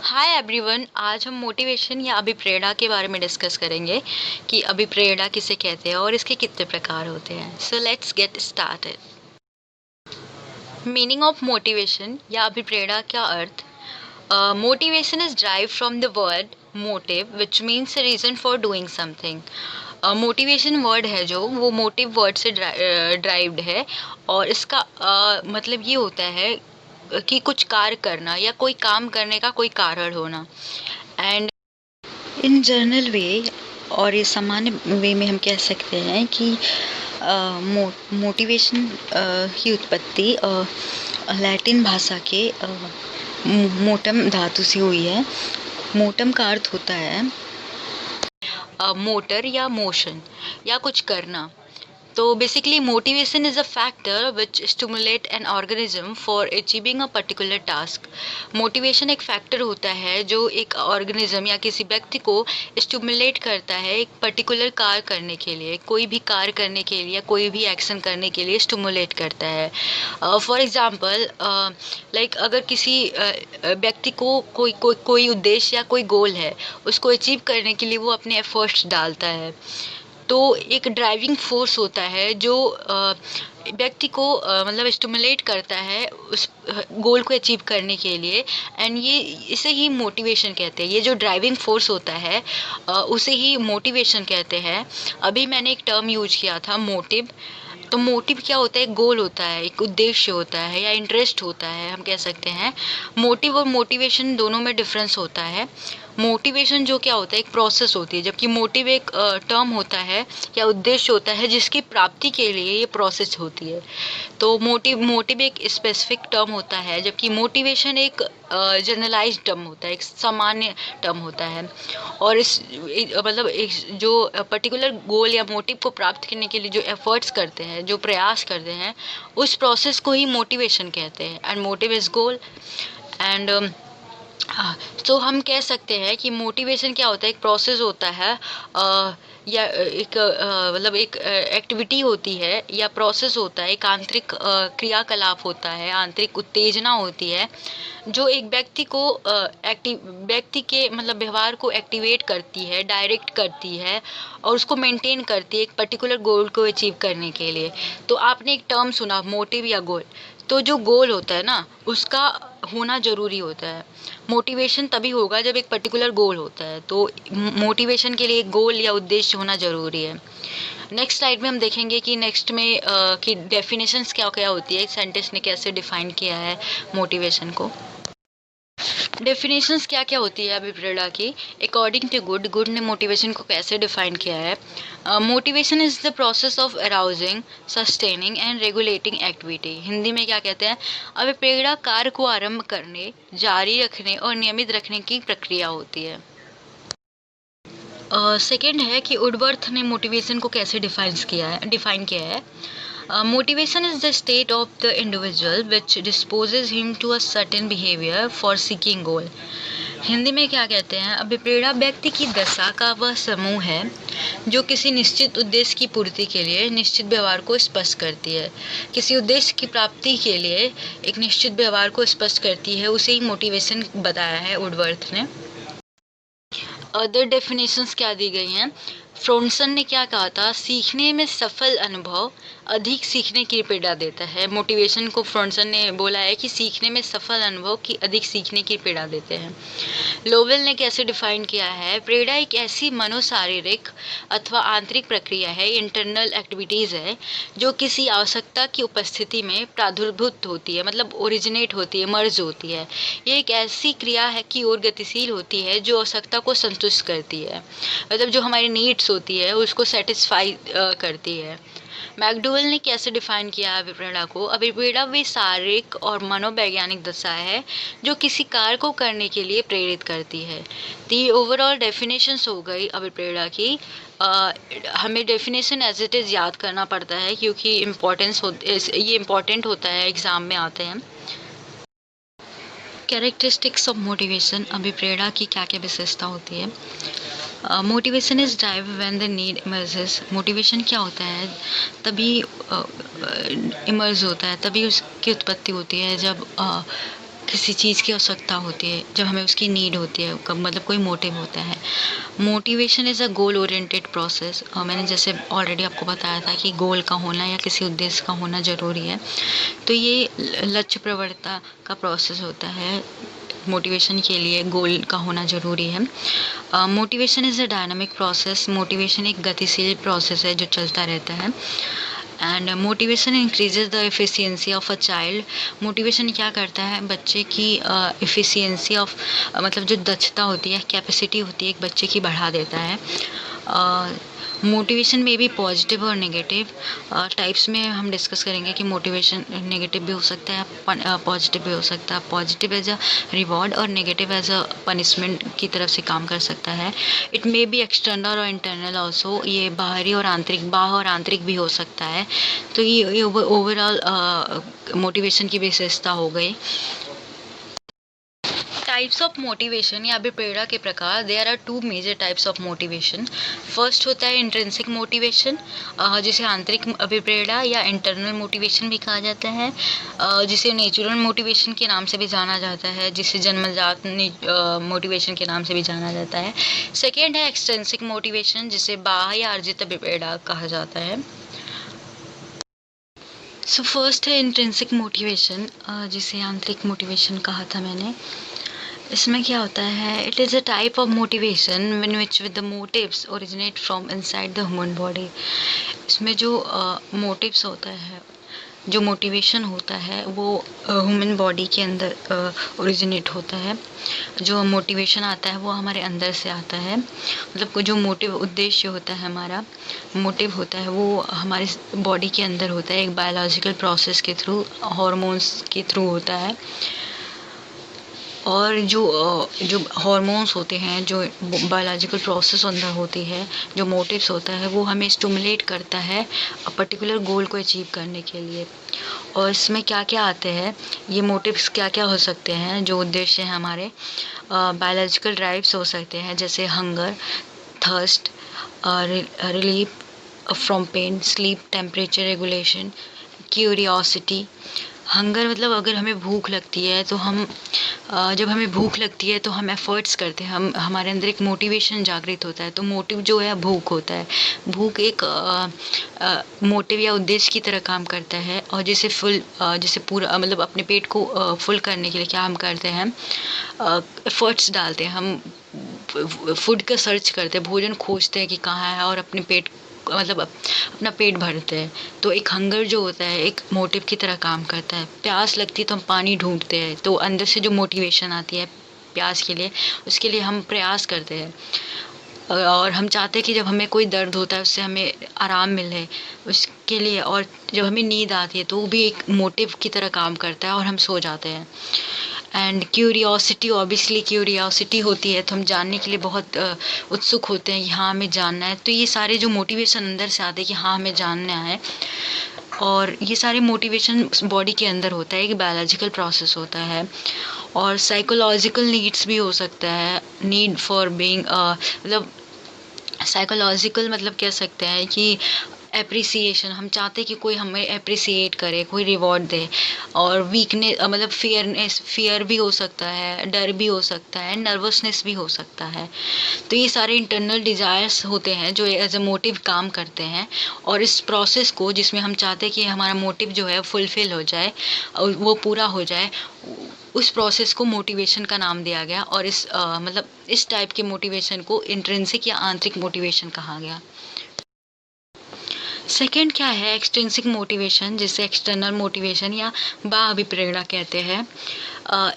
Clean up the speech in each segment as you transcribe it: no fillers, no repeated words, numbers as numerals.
Hi everyone, आज हम motivation या अभिप्रेरणा के बारे में डिस्कस करेंगे कि अभिप्रेरणा किसे कहते हैं और इसके कितने प्रकार होते हैं। So let's get started. Meaning of motivation या अभिप्रेरणा का अर्थ। Motivation is drive from the word motive which means reason for doing something. Motivation word है जो वो मोटिव वर्ड से ड्राइव्ड है और इसका मतलब ये होता है कि कुछ कार्य करना या कोई काम करने का कोई कारण होना। एंड इन जनरल वे और ये सामान्य वे में हम कह सकते हैं कि मोटिवेशन की उत्पत्ति लैटिन भाषा के मोटम धातु से हुई है। मोटम का अर्थ होता है मोटर या मोशन या कुछ करना। तो basically motivation is a factor which stimulate an organism for achieving a particular task. Motivation एक फैक्टर होता है जो एक ऑर्गेनिज्म या किसी व्यक्ति को स्टिमुलेट करता है एक पर्टिकुलर कार्य करने के लिए, कोई भी कार्य करने के लिए, कोई भी एक्शन करने के लिए स्टिमुलेट करता है। फॉर एग्जांपल लाइक अगर किसी व्यक्ति को कोई उद्देश्य या कोई गोल है, उसको अचीव करने के लिए वो अपने एफर्ट्स डालता है, तो एक ड्राइविंग फोर्स होता है जो व्यक्ति को मतलब स्टिमुलेट करता है उस गोल को अचीव करने के लिए। एंड ये इसे ही मोटिवेशन कहते हैं। ये जो ड्राइविंग फोर्स होता है उसे ही मोटिवेशन कहते हैं। अभी मैंने एक टर्म यूज किया था मोटिव। तो मोटिव क्या होता है? एक गोल होता है, एक उद्देश्य होता है या इंटरेस्ट होता है, हम कह सकते हैं। मोटिव और मोटिवेशन दोनों में डिफरेंस होता है। मोटिवेशन जो क्या होता है, एक प्रोसेस होती है, जबकि मोटिव एक टर्म होता है या उद्देश्य होता है जिसकी प्राप्ति के लिए ये प्रोसेस होती है। तो मोटिव एक स्पेसिफिक टर्म होता है, जबकि मोटिवेशन एक जनरलाइज्ड टर्म होता है, एक सामान्य टर्म होता है। और मतलब एक जो पर्टिकुलर गोल या मोटिव को प्राप्त करने के लिए जो एफर्ट्स करते हैं, जो प्रयास करते हैं, उस प्रोसेस को ही मोटिवेशन कहते हैं। And motive is goal. And तो हम कह सकते हैं कि मोटिवेशन क्या होता है, एक प्रोसेस होता है या एक मतलब एक एक्टिविटी होती है या प्रोसेस होता है, एक आंतरिक क्रियाकलाप होता है, आंतरिक उत्तेजना होती है जो एक व्यक्ति को व्यक्ति के मतलब व्यवहार को एक्टिवेट करती है, डायरेक्ट करती है और उसको मेंटेन करती है एक पर्टिकुलर गोल को अचीव करने के लिए। तो आपने एक टर्म सुना मोटिव या गोल, तो जो गोल होता है ना उसका होना ज़रूरी होता है। मोटिवेशन तभी होगा जब एक पर्टिकुलर गोल होता है, तो मोटिवेशन के लिए एक गोल या उद्देश्य होना ज़रूरी है। नेक्स्ट स्लाइड में हम देखेंगे कि नेक्स्ट में कि डेफिनेशंस क्या क्या होती है, सेंटेंस ने कैसे डिफाइन किया है मोटिवेशन को। डेफिनेशंस क्या क्या होती है अभिप्रेरणा की। अकॉर्डिंग टू गुड ने मोटिवेशन को कैसे डिफाइन किया है। Motivation is the process of arousing, sustaining and regulating activity. Hindi में क्या कहते हैं? अभिप्रेरणा कार्य को आरंभ करने, जारी रखने और नियमित रखने की प्रक्रिया होती है। सेकेंड है कि वुडवर्थ ने मोटिवेशन को कैसे डिफाइन किया है। Motivation is the state of the individual which disposes him to a certain behavior for seeking goal. Hindi में क्या कहते हैं? अभिप्रेरणा व्यक्ति की दशा का वह समूह है जो किसी निश्चित उद्देश्य की पूर्ति के लिए निश्चित व्यवहार को स्पष्ट करती है। किसी उद्देश्य की प्राप्ति के लिए एक निश्चित व्यवहार को स्पष्ट करती है, उसे ही मोटिवेशन बताया है वुडवर्थ ने। अदर डेफिनेशंस क्या दी गई हैं? फ्रोन्सन ने क्या कहा था? सीखने में सफल अनुभव अधिक सीखने की प्रेरणा देता है। मोटिवेशन को फ्रोन्सन ने बोला है कि सीखने में सफल अनुभव की अधिक सीखने की प्रेरणा देते हैं। लोवेल ने कैसे डिफाइन किया है? प्रेरणा एक ऐसी मनोशारीरिक अथवा आंतरिक प्रक्रिया है, इंटरनल एक्टिविटीज़ है, जो किसी आवश्यकता की उपस्थिति में प्रादुर्भूत होती है, मतलब ओरिजिनेट होती है, मर्ज होती है। ये एक ऐसी क्रिया है की ओर गतिशील होती है जो आवश्यकता को संतुष्ट करती है, मतलब जो हमारी नीड्स होती है उसको सेटिस्फाई करती है। मैकडूवेल ने कैसे डिफाइन किया है अभिप्रेरणा को? अभिप्रेरणा वे शारीरिक और मनोवैज्ञानिक दशा है जो किसी कार्य को करने के लिए प्रेरित करती है। तो ये ओवरऑल डेफिनेशंस हो गई अभिप्रेरणा की। हमें डेफिनेशन एज इट इज़ याद करना पड़ता है क्योंकि ये इम्पोर्टेंट होता है, एग्ज़ाम में आते हैं। कैरेक्टरिस्टिक्स ऑफ मोटिवेशन, अभिप्रेरणा की क्या क्या विशेषता होती है? Motivation is drive when the need emerges. Motivation क्या होता है? तभी इमर्ज होता है, तभी उसकी उत्पत्ति होती है जब किसी चीज़ की आवश्यकता होती है, जब हमें उसकी नीड होती है, कब मतलब कोई मोटिव होता है। Motivation is a goal oriented process. और मैंने जैसे ऑलरेडी आपको बताया था कि गोल का होना या किसी उद्देश्य का होना ज़रूरी है। तो ये लक्ष्य प्रवणता का प्रोसेस होता है। मोटिवेशन के लिए गोल का होना ज़रूरी है। Motivation is a dynamic process. Motivation एक गतिशील प्रोसेस है जो चलता रहता है। And motivation increases the efficiency of a child. Motivation क्या करता है, बच्चे की एफिशिएंसी ऑफ मतलब जो दक्षता होती है, कैपेसिटी होती है एक बच्चे की, बढ़ा देता है। मोटिवेशन में भी पॉजिटिव और नेगेटिव टाइप्स में हम डिस्कस करेंगे कि मोटिवेशन नेगेटिव भी हो सकता है, पॉजिटिव भी हो सकता है। पॉजिटिव एज अ रिवॉर्ड और नेगेटिव एज अ पनिशमेंट की तरफ से काम कर सकता है। इट मे बी एक्सटर्नल और इंटरनल ऑल्सो। ये बाहरी और आंतरिक, बाह्य और आंतरिक भी हो सकता है। तो ये ओवरऑल मोटिवेशन की विशेषता हो गई। टाइप्स ऑफ मोटिवेशन या अभिप्रेरणा के प्रकार, there are two major types of motivation. First होता है इंट्रिंसिक मोटिवेशन, जिसे आंतरिक अभिप्रेरणा या इंटरनल मोटिवेशन भी कहा जाता है, जिसे नेचुरल मोटिवेशन के नाम से भी जाना जाता है, जिसे जन्मजात मोटिवेशन के नाम से भी जाना जाता है। सेकेंड है एक्सट्रिंसिक मोटिवेशन, जिसे बाह्य या अर्जित अभिप्रेरणा कहा जाता है। सो फर्स्ट है इंट्रिंसिक मोटिवेशन, जिसे आंतरिक मोटिवेशन कहा था मैंने। इसमें क्या होता है, it is a type of motivation in which with the motives originate from inside the human body. इसमें जो मोटिव्स होता है, जो मोटिवेशन होता है, वो ह्यूमन बॉडी के अंदर ओरिजिनेट होता है। जो मोटिवेशन आता है वो हमारे अंदर से आता है। मतलब जो मोटिव उद्देश्य होता है, हमारा मोटिव होता है, वो हमारे बॉडी के अंदर होता है, एक बायोलॉजिकल प्रोसेस के थ्रू, हॉर्मोन्स के थ्रू होता है। और जो हॉर्मोन्स होते हैं, जो बायोलॉजिकल प्रोसेस अंदर होती है, जो मोटिव्स होता है, वो हमें स्टिमुलेट करता है पर्टिकुलर गोल को अचीव करने के लिए। और इसमें क्या क्या आते हैं, ये मोटिव्स क्या क्या हो सकते हैं, जो उद्देश्य हैं हमारे, बायोलॉजिकल ड्राइव्स हो सकते हैं, जैसे hunger, thirst, relief from pain, sleep, temperature regulation, curiosity. Hunger मतलब अगर हमें भूख लगती है तो हम जब हमें भूख लगती है तो हम एफ़र्ट्स करते हैं, हमारे अंदर एक मोटिवेशन जागृत होता है। तो मोटिव जो है भूख होता है। भूख एक मोटिव या उद्देश्य की तरह काम करता है। और जैसे पूरा मतलब अपने पेट को फुल करने के लिए क्या हम करते हैं, एफ़र्ट्स डालते हैं, हम फूड का सर्च करते हैं, भोजन खोजते हैं कि कहाँ है, और अपने पेट मतलब अपना पेट भरते हैं। तो एक हंगर जो होता है एक मोटिव की तरह काम करता है। प्यास लगती है तो हम पानी ढूंढते हैं, तो अंदर से जो मोटिवेशन आती है प्यास के लिए, उसके लिए हम प्रयास करते हैं। और हम चाहते हैं कि जब हमें कोई दर्द होता है उससे हमें आराम मिले, उसके लिए। और जब हमें नींद आती है तो वो भी एक मोटिव की तरह काम करता है, और हम सो जाते हैं। एंड क्यूरियोसिटी, ऑब्वियसली क्यूरियोसिटी होती है तो हम जानने के लिए बहुत उत्सुक होते हैं कि हाँ हमें जानना है। तो ये सारे जो मोटिवेशन अंदर से आते हैं कि हाँ हमें जानना है, और ये सारे मोटिवेशन बॉडी के अंदर होता है, एक बायोलॉजिकल प्रोसेस होता है। और साइकोलॉजिकल नीड्स भी हो सकता है, नीड फॉर बीइंग मतलब साइकोलॉजिकल मतलब कह सकते हैं कि एप्रिसिएशन, हम चाहते हैं कि कोई हमें एप्रिसिएट करे, कोई रिवॉर्ड दे। और वीकनेस मतलब फियर भी हो सकता है, डर भी हो सकता है, नर्वसनेस भी हो सकता है। तो ये सारे इंटरनल डिज़ायर्स होते हैं जो एज अ मोटिव काम करते हैं। और इस प्रोसेस को, जिसमें हम चाहते हैं कि हमारा मोटिव जो है फुलफिल हो जाए और वो पूरा हो जाए, उस प्रोसेस को मोटिवेशन का नाम दिया गया। और मतलब इस टाइप के मोटिवेशन को इंट्रिंसिक या आंतरिक मोटिवेशन कहा गया। सेकेंड क्या है, एक्सट्रिंसिक मोटिवेशन, जिसे एक्सटर्नल मोटिवेशन या बाह्य अभिप्रेरणा कहते हैं।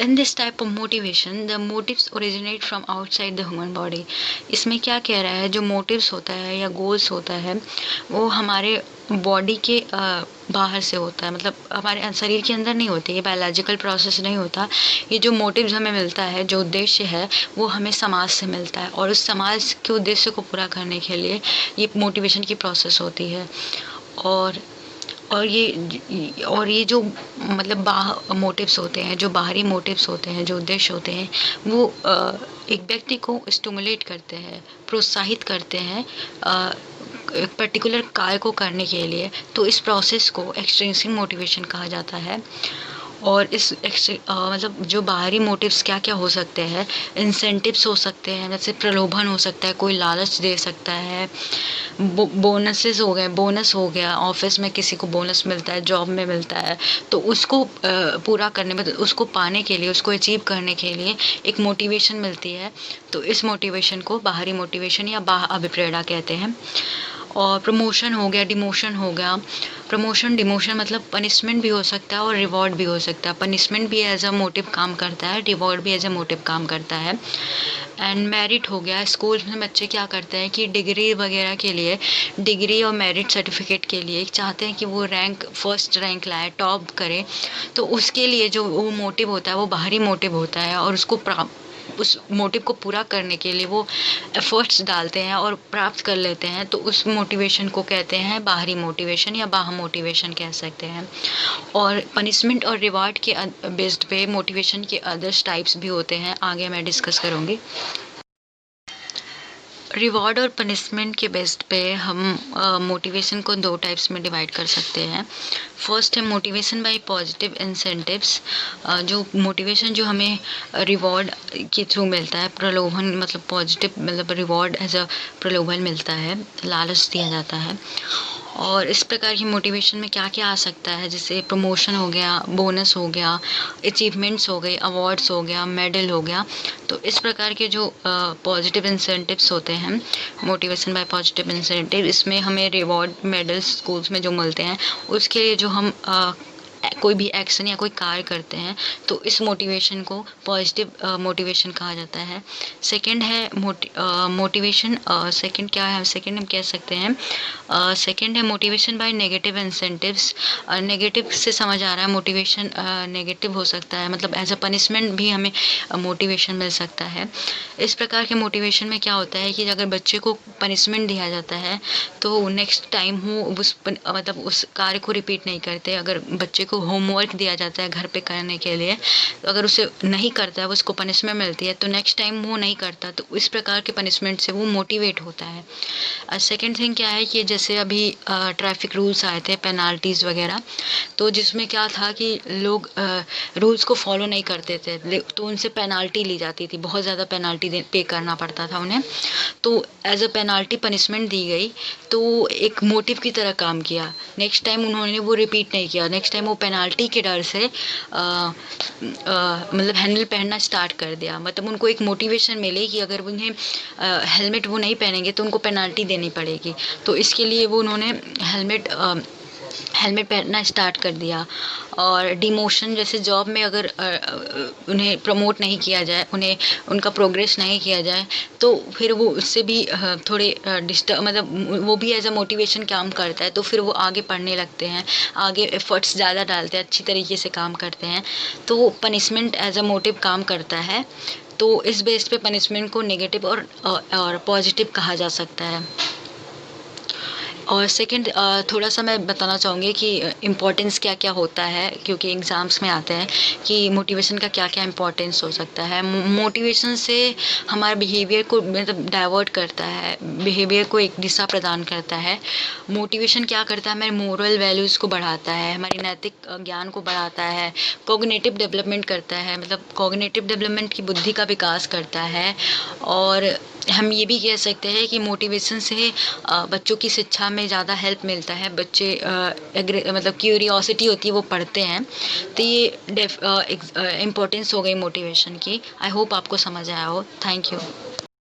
In this type of motivation the motives originate from outside the human body. इसमें क्या कह रहा है, जो मोटिव्स होता है या गोल्स होता है वो हमारे बॉडी के बाहर से होता है, मतलब हमारे शरीर के अंदर नहीं होती, ये बायोलॉजिकल प्रोसेस नहीं होता। ये जो मोटिव्स हमें मिलता है, जो उद्देश्य है, वो हमें समाज से मिलता है, और उस समाज के उद्देश्य को पूरा करने के लिए ये मोटिवेशन की प्रोसेस होती है। और ये जो मतलब मोटिव्स होते हैं, जो बाहरी मोटिव्स होते हैं, जो उद्देश्य होते हैं, वो एक व्यक्ति को स्टिमुलेट करते हैं, प्रोत्साहित करते हैं एक पर्टिकुलर कार्य को करने के लिए। तो इस प्रोसेस को एक्सट्रिंसिक मोटिवेशन कहा जाता है। और मतलब जो बाहरी मोटिव्स क्या क्या हो सकते हैं, इंसेंटिव्स हो सकते हैं, जैसे प्रलोभन हो सकता है, कोई लालच दे सकता है, बोनसेस हो गए, बोनस हो गया, ऑफिस में किसी को बोनस मिलता है, जॉब में मिलता है, तो उसको पूरा करने में, उसको पाने के लिए, उसको अचीव करने के लिए एक मोटिवेशन मिलती है। तो इस मोटिवेशन को बाहरी मोटिवेशन या बाह्य अभिप्रेरणा कहते हैं। और प्रमोशन हो गया, डिमोशन हो गया। प्रमोशन डिमोशन मतलब पनिशमेंट भी हो सकता है और रिवॉर्ड भी हो सकता है। पनिशमेंट भी एज अ मोटिव काम करता है, रिवॉर्ड भी एज अ मोटिव काम करता है। एंड मेरिट हो गया, स्कूल में बच्चे क्या करते हैं कि डिग्री वगैरह के लिए, डिग्री और मेरिट सर्टिफिकेट के लिए चाहते हैं कि वो रैंक, फर्स्ट रैंक लाए, टॉप करे। तो उसके लिए जो वो मोटिव होता है वो बाहरी मोटिव होता है, और उसको उस मोटिव को पूरा करने के लिए वो एफर्ट्स डालते हैं और प्राप्त कर लेते हैं। तो उस मोटिवेशन को कहते हैं बाहरी मोटिवेशन या बाह्य मोटिवेशन कह सकते हैं। और पनिशमेंट और रिवार्ड के बेस्ड पे मोटिवेशन के अदर्स टाइप्स भी होते हैं, आगे मैं डिस्कस करूँगी। रिवॉर्ड और पनिशमेंट के बेस्ड पे हम मोटिवेशन को दो टाइप्स में डिवाइड कर सकते हैं। फर्स्ट है मोटिवेशन बाय पॉजिटिव इंसेंटिव्स। जो मोटिवेशन जो हमें रिवॉर्ड के थ्रू मिलता है, प्रलोभन मतलब पॉजिटिव मतलब रिवॉर्ड एज अ प्रलोभन मिलता है, लालच दिया जाता है। और इस प्रकार की मोटिवेशन में क्या क्या आ सकता है, जैसे प्रमोशन हो गया, बोनस हो गया, अचीवमेंट्स हो गई, अवार्ड्स हो गया, मेडल हो गया। तो इस प्रकार के जो पॉजिटिव इंसेंटिव्स होते हैं, मोटिवेशन बाय पॉजिटिव इंसेंटिव, इसमें हमें रिवॉर्ड, मेडल्स स्कूल्स में जो मिलते हैं, उसके लिए जो हम कोई भी एक्शन या कोई कार्य करते हैं, तो इस मोटिवेशन को पॉजिटिव मोटिवेशन कहा जाता है। सेकंड है मोटिवेशन, सेकंड क्या है, सेकंड हम कह सकते हैं, सेकंड है motivation by negative incentives. Negative से समझ आ रहा है मोटिवेशन नेगेटिव हो सकता है, मतलब एज अ पनिशमेंट भी हमें मोटिवेशन मिल सकता है। इस प्रकार के मोटिवेशन में क्या होता है कि अगर बच्चे को पनिशमेंट दिया जाता है तो नेक्स्ट टाइम वो मतलब उस कार्य को रिपीट नहीं करते। अगर बच्चे को होमवर्क दिया जाता है घर पे करने के लिए, तो अगर उसे नहीं करता है, उसको पनिशमेंट मिलती है, तो नेक्स्ट टाइम वो नहीं करता, तो इस प्रकार के पनिशमेंट से वो मोटिवेट होता है। सेकेंड थिंग क्या है कि जैसे अभी ट्रैफिक रूल्स आए थे, पेनाल्टीज़ वगैरह, तो जिसमें क्या था कि लोग रूल्स को फॉलो नहीं करते थे, तो उनसे पेनाल्टी ली जाती थी, बहुत ज़्यादा पेनाल्टी पे करना पड़ता था उन्हें। तो एज अ पेनाल्टी पनिशमेंट दी गई, तो एक मोटिव की तरह काम किया। नेक्स्ट टाइम उन्होंने वो रिपीट नहीं किया, नेक्स्ट टाइम वो पेनाल्टी के डर से मतलब हैंडल पहनना स्टार्ट कर दिया। मतलब उनको एक मोटिवेशन मिली कि अगर उन्हें हेलमेट वो नहीं पहनेंगे तो उनको पेनाल्टी देनी पड़ेगी, तो इसके लिए वो उन्होंने हेलमेट पहनना स्टार्ट कर दिया। और डिमोशन, जैसे जॉब में अगर उन्हें प्रमोट नहीं किया जाए, उन्हें उनका प्रोग्रेस नहीं किया जाए, तो फिर वो उससे भी थोड़े डिस्टर्ब, मतलब वो भी एज अ मोटिवेशन काम करता है, तो फिर वो आगे पढ़ने लगते हैं, आगे एफर्ट्स ज़्यादा डालते हैं, अच्छी तरीके से काम करते हैं। तो पनिशमेंट एज अ मोटिव काम करता है। तो इस बेस पे पनिशमेंट को नेगेटिव और पॉजिटिव कहा जा सकता है। और सेकंड, थोड़ा सा मैं बताना चाहूँगी कि इम्पोर्टेंस क्या क्या होता है, क्योंकि एग्ज़ाम्स में आते हैं कि मोटिवेशन का क्या क्या इम्पोर्टेंस हो सकता है। मोटिवेशन से हमारे बिहेवियर को मतलब डाइवर्ट करता है, बिहेवियर को एक दिशा प्रदान करता है। मोटिवेशन क्या करता है, हमारे मोरल वैल्यूज़ को बढ़ाता है, हमारी नैतिक ज्ञान को बढ़ाता है, कॉग्निटिव डेवलपमेंट करता है, मतलब कॉग्निटिव डेवलपमेंट की बुद्धि का विकास करता है। और हम ये भी कह सकते हैं कि मोटिवेशन से बच्चों की शिक्षा में ज़्यादा हेल्प मिलता है। बच्चे मतलब क्यूरियोसिटी होती है, वो पढ़ते हैं। तो ये इम्पोर्टेंस हो गई मोटिवेशन की। आई होप आपको समझ आया हो। Thank you.